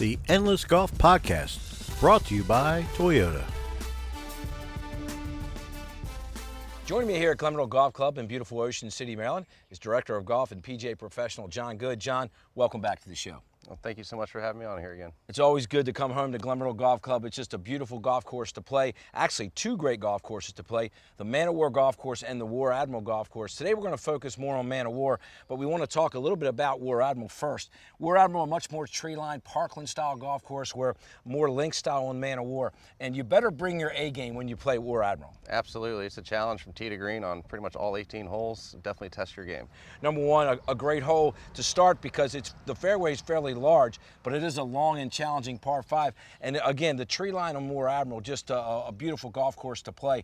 the Endless Golf Podcast, brought to you by Toyota. Joining me here at GLEN Golf Club in beautiful Ocean City, Maryland, is Director of Golf and PGA Professional John Good. John, welcome back to the show. Well, thank you so much for having me on here again. It's always good to come home to GLEN Golf Club. It's just a beautiful golf course to play. Actually, two great golf courses to play, the Man o' War Golf Course and the War Admiral Golf Course. Today we're going to focus more on Man o' War, but we want to talk a little bit about War Admiral first. War Admiral, a much more tree-lined, parkland-style golf course, where more link style on Man o' War. And you better bring your A game when you play War Admiral. Absolutely. It's a challenge from tee to green on pretty much all 18 holes. Definitely test your game. Number one, a great hole to start because the fairway is fairly large, but it is a long and challenging par 5. And again, the tree line on War Admiral, just a beautiful golf course to play.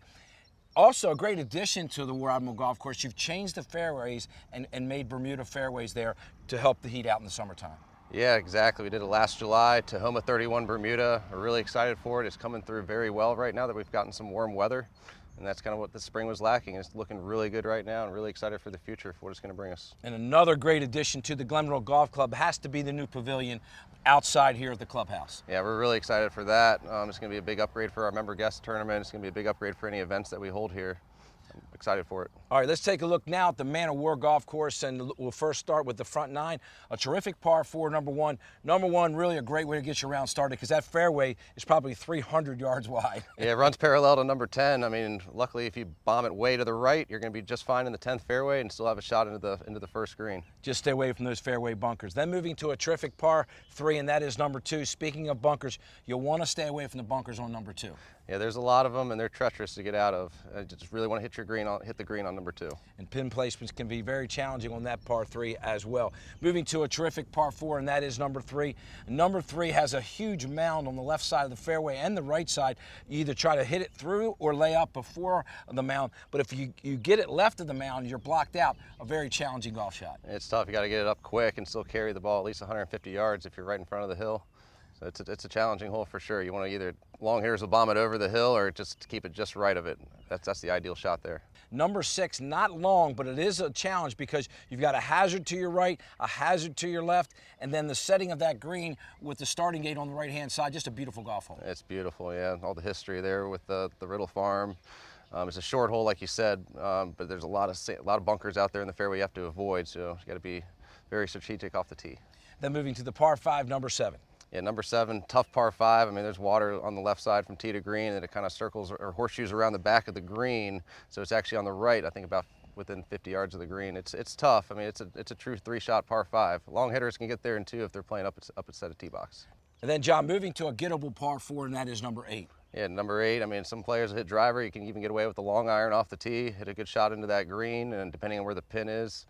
Also, a great addition to the War Admiral Golf Course, you've changed the fairways and made Bermuda fairways there to help the heat out in the summertime. Yeah, exactly. We did it last July, Tahoma 31 Bermuda. We're really excited for it. It's coming through very well right now that we've gotten some warm weather. And that's kind of what the spring was lacking. It's looking really good right now and really excited for the future, for what it's going to bring us. And another great addition to the GLEN Golf Club has to be the new pavilion outside here at the clubhouse. Yeah, we're really excited for that. It's going to be a big upgrade for our member guest tournament. It's going to be a big upgrade for any events that we hold here. I'm excited for it. All right, let's take a look now at the Man o' War Golf Course, and we'll first start with the front 9. A terrific par 4, number one. Number one, really a great way to get your round started because that fairway is probably 300 yards wide. Yeah, it runs parallel to number 10. I mean, luckily, if you bomb it way to the right, you're going to be just fine in the 10th fairway and still have a shot into the first green. Just stay away from those fairway bunkers. Then moving to a terrific par 3, and that is number 2. Speaking of bunkers, you'll want to stay away from the bunkers on number 2. Yeah, there's a lot of them, and they're treacherous to get out of. I just really want to hit the green on number 2. And pin placements can be very challenging on that par 3 as well. Moving to a terrific par 4, and that is number 3. Number 3 has a huge mound on the left side of the fairway and the right side. You either try to hit it through or lay up before the mound, but if you get it left of the mound, you're blocked out. A very challenging golf shot. It's tough. You got to get it up quick and still carry the ball at least 150 yards if you're right in front of the hill. So it's a challenging hole for sure. You want to either long hitters will bomb it over the hill or just keep it just right of it. That's the ideal shot there. Number 6, not long, but it is a challenge because you've got a hazard to your right, a hazard to your left, and then the setting of that green with the starting gate on the right-hand side. Just a beautiful golf hole. It's beautiful, yeah. All the history there with the RIDDLE farm. It's a short hole, like you said, but there's a lot of bunkers out there in the fairway you have to avoid, so you got to be very strategic off the tee. Then moving to the par 5, number 7. Yeah, number 7, tough par 5. I mean, there's water on the left side from tee to green, and it kind of circles or horseshoes around the back of the green. So it's actually on the right, I think about within 50 yards of the green. It's tough. I mean, it's a true 3-shot par 5. Long hitters can get there in 2 if they're playing up a set of tee box. And then, John, moving to a gettable par 4, and that is number 8. Yeah, number 8. I mean, some players hit driver. You can even get away with the long iron off the tee, hit a good shot into that green, and depending on where the pin is,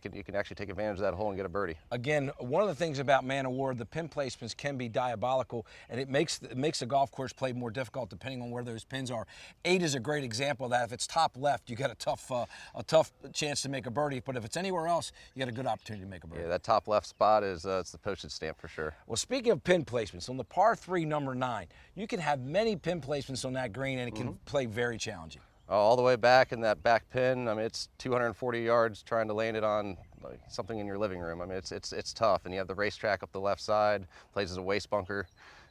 you can actually take advantage of that hole and get a birdie. Again, one of the things about Man o' War, the pin placements can be diabolical, and it makes the golf course play more difficult depending on where those pins are. 8 is a great example of that. If it's top left, you got a tough chance to make a birdie, but if it's anywhere else, you got a good opportunity to make a birdie. Yeah, that top left spot is it's the postage stamp for sure. Well, speaking of pin placements, on the par 3, number 9, you can have many pin placements on that green, and it can play very challenging. All the way back in that back pin. I mean, it's 240 yards trying to land it on like something in your living room. I mean, it's tough, and you have the racetrack up the left side, plays as a waste bunker.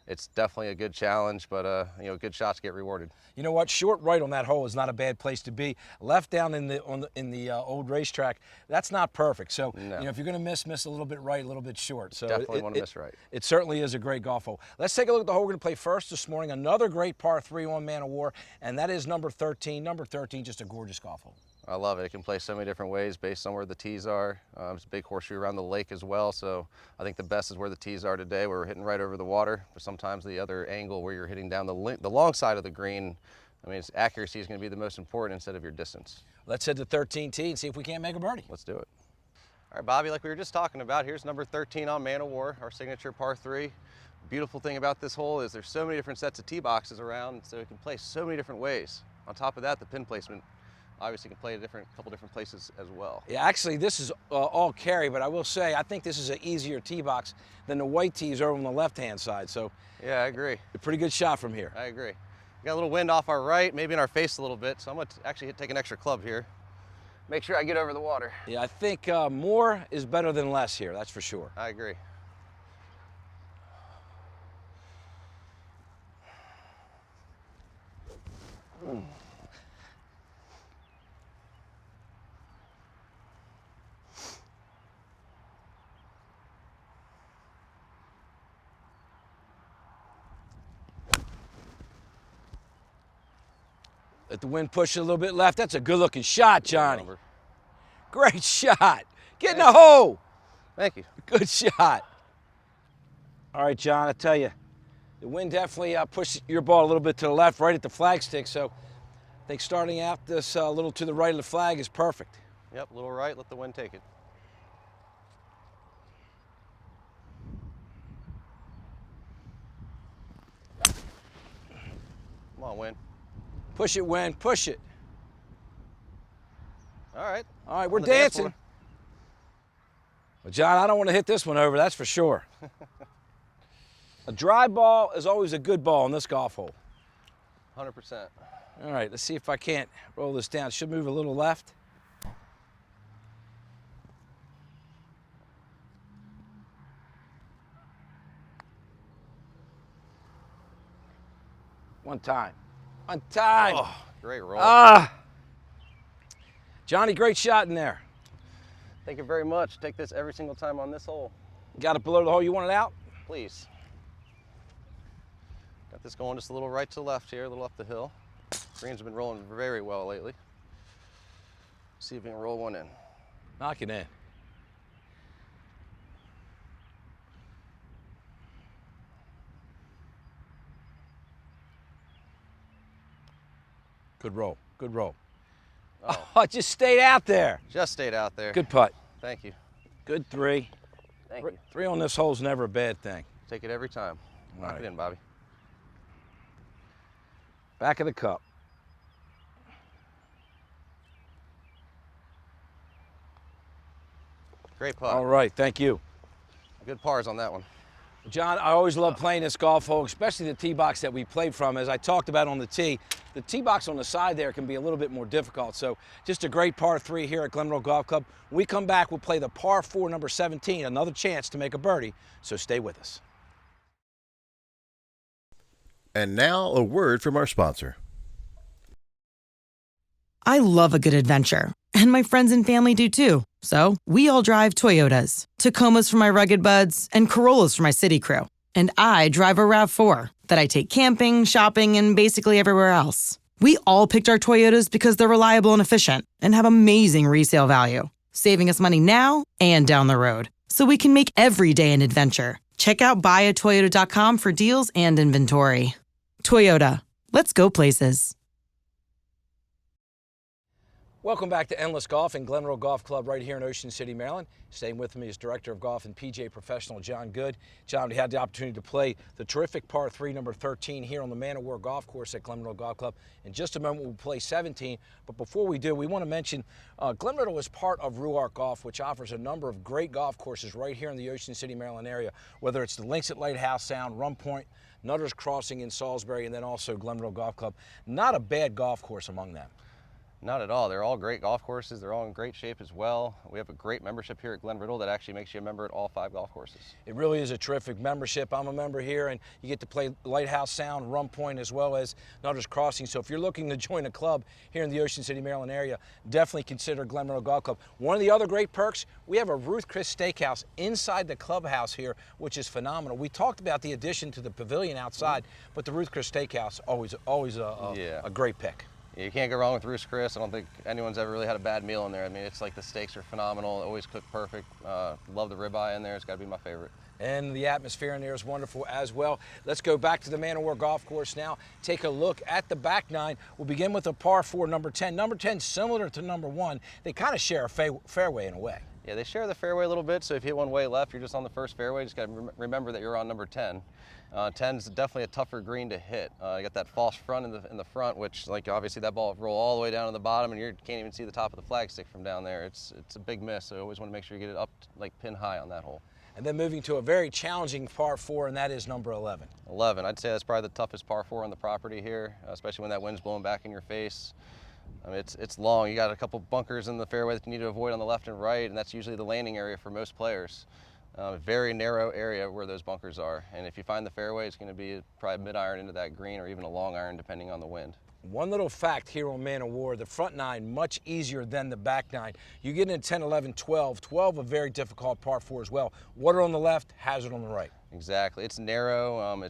It's definitely a good challenge, but good shots get rewarded. You know what? Short right on that hole is not a bad place to be. Left down in the old racetrack, that's not perfect. So no. If you're going to miss a little bit right, a little bit short. So definitely want to miss right. It certainly is a great golf hole. Let's take a look at the hole we're going to play first this morning. Another great par 3 on Man o' War, and that is number 13. Number 13, just a gorgeous golf hole. I love it. It can play so many different ways based on where the tees are. It's a big horseshoe around the lake as well, so I think the best is where the tees are today, where we're hitting right over the water. But sometimes the other angle where you're hitting down the long side of the green, I mean, its accuracy is going to be the most important instead of your distance. Let's head to 13 tee and see if we can't make a birdie. Let's do it. All right, Bobby, like we were just talking about, here's number 13 on Man o' War, our signature par 3. Beautiful thing about this hole is there's so many different sets of tee boxes around, so it can play so many different ways. On top of that, the pin placement obviously can play a couple different places as well. Yeah, actually this is all carry, but I will say I think this is an easier tee box than the white tees over on the left-hand side. So yeah, I agree. A pretty good shot from here. I agree. We got a little wind off our right, maybe in our face a little bit, so I'm going to actually take an extra club here. Make sure I get over the water. Yeah, I think more is better than less here, that's for sure. I agree. Let the wind push it a little bit left. That's a good-looking shot, Johnny. Great shot. Get in the hole. Thank you. Good shot. All right, John, I tell you, the wind definitely pushed your ball a little bit to the left, right at the flagstick. So I think starting out this a little to the right of the flag is perfect. Yep, a little right, let the wind take it. Come on, wind. Push it, wind, push it. All right. All right, we're dancing. Well, John, I don't want to hit this one over, that's for sure. A dry ball is always a good ball in this golf hole. 100%. All right, let's see if I can't roll this down. It should move a little left. One time. One time. Oh, great roll. Johnny, great shot in there. Thank you very much. Take this every single time on this hole. Got it below the hole. You want it out? Please. Got this going just a little right to left here, a little up the hill. Greens have been rolling very well lately. See if we can roll one in. Knock it in. Good roll, good roll. Oh, it just stayed out there. Just stayed out there. Good putt. Thank you. Good three. Thank you. Three on this hole is never a bad thing. Take it every time. Knock it in, Bobby. Back of the cup. Great putt. All right, thank you. Good pars on that one. John, I always love playing this golf hole, especially the tee box that we played from. As I talked about on the tee box on the side there can be a little bit more difficult. So just a great par 3 here at Glen Riddle Golf Club. When we come back, we'll play the par 4, number 17, another chance to make a birdie. So stay with us. And now a word from our sponsor. I love a good adventure, and my friends and family do too. So we all drive Toyotas. Tacomas for my rugged buds, and Corollas for my city crew. And I drive a RAV4 that I take camping, shopping, and basically everywhere else. We all picked our Toyotas because they're reliable and efficient and have amazing resale value, saving us money now and down the road, so we can make every day an adventure. Check out buyatoyota.com for deals and inventory. Toyota, let's go places. Welcome back to Endless Golf in Glen Riddle Golf Club right here in Ocean City, Maryland. Staying with me is Director of Golf and PGA Professional John Good. John, we had the opportunity to play the terrific par 3, number 13 here on the Man of War Golf Course at Glen Riddle Golf Club. In just a moment, we'll play 17. But before we do, we want to mention Glen Riddle is part of Ruark Golf, which offers a number of great golf courses right here in the Ocean City, Maryland area, whether it's the Links at Lighthouse Sound, Rum Point, Nutter's Crossing in Salisbury, and then also Glen Riddle Golf Club. Not a bad golf course among them. Not at all. They're all great golf courses. They're all in great shape as well. We have a great membership here at Glen Riddle that actually makes you a member at all 5 golf courses. It really is a terrific membership. I'm a member here, and you get to play Lighthouse Sound, Rum Point, as well as Nutter's Crossing. So if you're looking to join a club here in the Ocean City, Maryland area, definitely consider Glen Riddle Golf Club. One of the other great perks, we have a Ruth Chris Steakhouse inside the clubhouse here, which is phenomenal. We talked about the addition to the pavilion outside, but the Ruth Chris Steakhouse, always a great pick. You can't go wrong with Ruth's Chris. I don't think anyone's ever really had a bad meal in there. I mean, it's like the steaks are phenomenal, always cooked perfect. Love the ribeye in there. It's got to be my favorite. And the atmosphere in there is wonderful as well. Let's go back to the Man of War Golf Course now. Take a look at the back nine. We'll begin with a par 4, number 10. Number 10, similar to number 1. They kind of share a fairway in a way. Yeah, they share the fairway a little bit, so if you hit one way left, you're just on the first fairway. Just got to remember that you're on number 10. 10 is definitely a tougher green to hit. You got that false front in the front, which, like, obviously that ball will roll all the way down to the bottom, and you can't even see the top of the flagstick from down there. It's a big miss, so you always want to make sure you get it up, like, pin high on that hole. And then moving to a very challenging par 4, and that is number 11. 11, I'd say that's probably the toughest par 4 on the property here, especially when that wind's blowing back in your face. I mean, it's long. You got a couple bunkers in the fairway that you need to avoid on the left and right, and that's usually the landing area for most players. Very narrow area where those bunkers are, and if you find the fairway, it's going to be probably a mid-iron into that green or even a long iron depending on the wind. One little fact here on Man of War, the front nine much easier than the back nine. You get into 10, 11, 12. 12 a very difficult par 4 as well. Water on the left, hazard on the right. Exactly. It's narrow.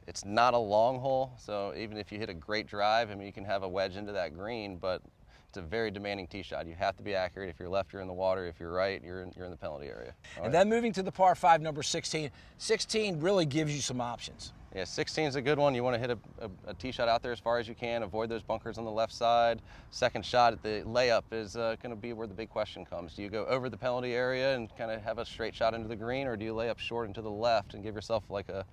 It's not a long hole, so even if you hit a great drive, I mean, you can have a wedge into that green, but it's a very demanding tee shot. You have to be accurate. If you're left, you're in the water. If you're right, you're in the penalty area. And then moving to the par 5, number 16. 16 really gives you some options. Yeah, 16 is a good one. You want to hit a tee shot out there as far as you can, avoid those bunkers on the left side. Second shot at the layup is going to be where the big question comes. Do you go over the penalty area and kind of have a straight shot into the green, or do you lay up short and to the left and give yourself like a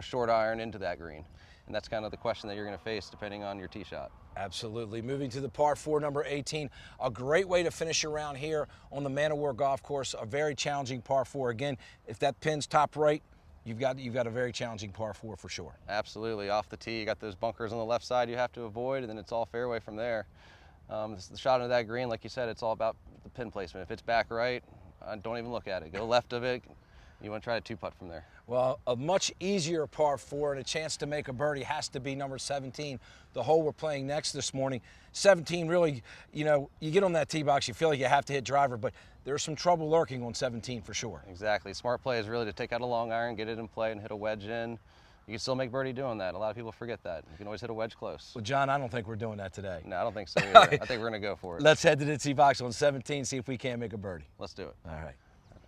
short iron into that green? And that's kind of the question that you're going to face depending on your tee shot. Absolutely. Moving to the par 4, number 18. A great way to finish around here on the Man of War golf course. A very challenging par 4. Again, if that pin's top right, you've got a very challenging par 4 for sure. Absolutely. Off the tee, you got those bunkers on the left side you have to avoid, and then it's all fairway from there. The shot into that green, like you said, it's all about the pin placement. If it's back right, don't even look at it. Go left of it. You want to try a 2-putt from there. Well, a much easier par 4 and a chance to make a birdie has to be number 17, the hole we're playing next this morning. 17 really, you get on that tee box, you feel like you have to hit driver, but there's some trouble lurking on 17 for sure. Exactly. Smart play is really to take out a long iron, get it in play, and hit a wedge in. You can still make birdie doing that. A lot of people forget that. You can always hit a wedge close. Well, John, I don't think we're doing that today. No, I don't think so either. I think we're going to go for it. Let's head to the tee box on 17, see if we can't make a birdie. Let's do it. All right.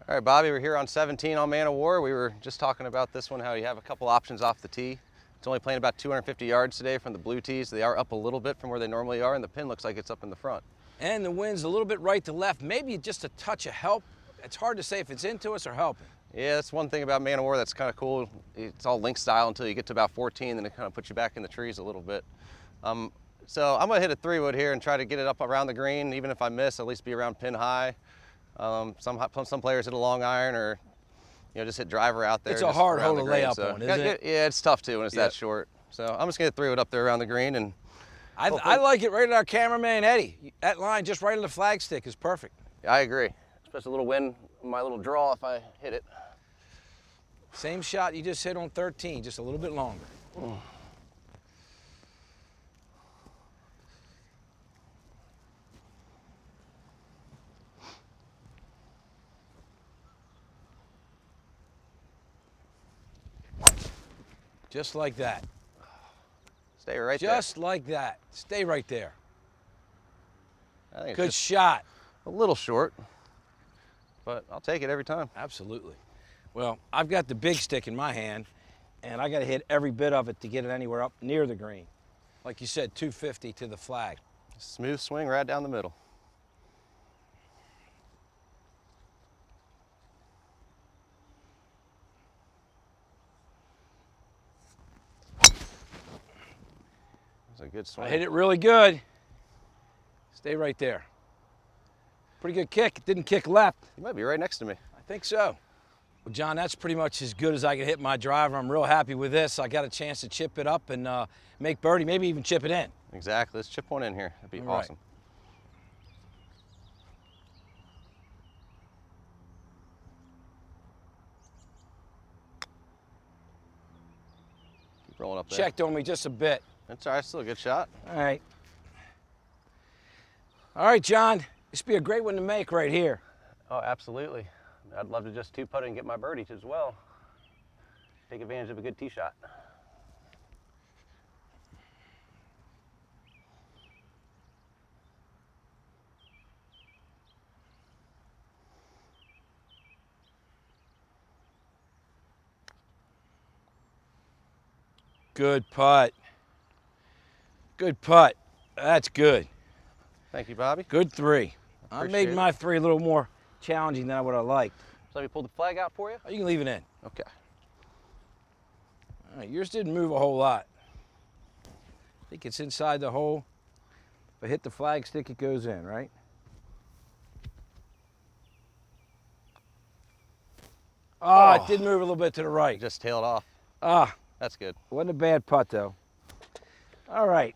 All right, Bobby, we're here on 17 on Man of War. We were just talking about this one, how you have a couple options off the tee. It's only playing about 250 yards today from the blue tees. They are up a little bit from where they normally are, and the pin looks like it's up in the front. And the wind's a little bit right to left, maybe just a touch of help. It's hard to say if it's into us or helping. Yeah, that's one thing about Man of War that's kind of cool. It's all link style until you get to about 14, then it kind of puts you back in the trees a little bit. So I'm going to hit a 3-wood here and try to get it up around the green. Even if I miss, at least be around pin high. Some players hit a long iron or just hit driver out there. It's a hard hole to lay up on, isn't it? Yeah, it's tough too when it's that short. So I'm just going to 3-wood up there around the green. And I like it right at our cameraman, Eddie. That line just right on the flagstick is perfect. Yeah, I agree. Especially a little wind, my little draw if I hit it. Same shot you just hit on 13, just a little bit longer. Just like that. Stay right there. Just like that. Stay right there. I think it's Good just shot. a little short, but I'll take it every time. Absolutely. Well, I've got the big stick in my hand, and I got to hit every bit of it to get it anywhere up near the green. Like you said, 250 to the flag. Smooth swing right down the middle. That's a good swing. I hit it really good. Stay right there. Pretty good kick. It didn't kick left. You might be right next to me. I think so. Well, John, that's pretty much as good as I can hit my driver. I'm real happy with this. I got a chance to chip it up and make birdie, maybe even chip it in. Exactly. Let's chip one in here. That'd be All right. awesome. Keep rolling up there. Checked on me just a bit. That's all right. Still a good shot. All right. All right, John. This would be a great one to make right here. Oh, absolutely. I'd love to just two-putt and get my birdie as well. Take advantage of a good tee shot. Good putt. Good putt. That's good. Thank you, Bobby. Good three. I made Appreciate my three a little more challenging than what I liked. So let me pull the flag out for you? Oh, you can leave it in. Okay. All right, yours didn't move a whole lot. I think it's inside the hole. If I hit the flag stick, it goes in, right? Oh, it did move a little bit to the right. Just tailed off. Ah, That's good. wasn't a bad putt, though. All right.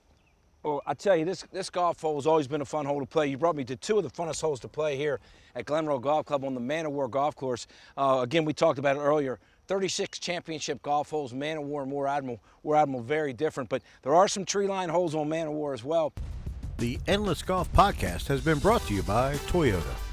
Well, I tell you, this golf hole has always been a fun hole to play. You brought me to two of the funnest holes to play here at Glen Golf Club on the Man of War golf course. Again, we talked about it earlier. 36 championship golf holes, Man of War and War Admiral very different, but there are some tree line holes on Man of War as well. The Endless Golf Podcast has been brought to you by Toyota.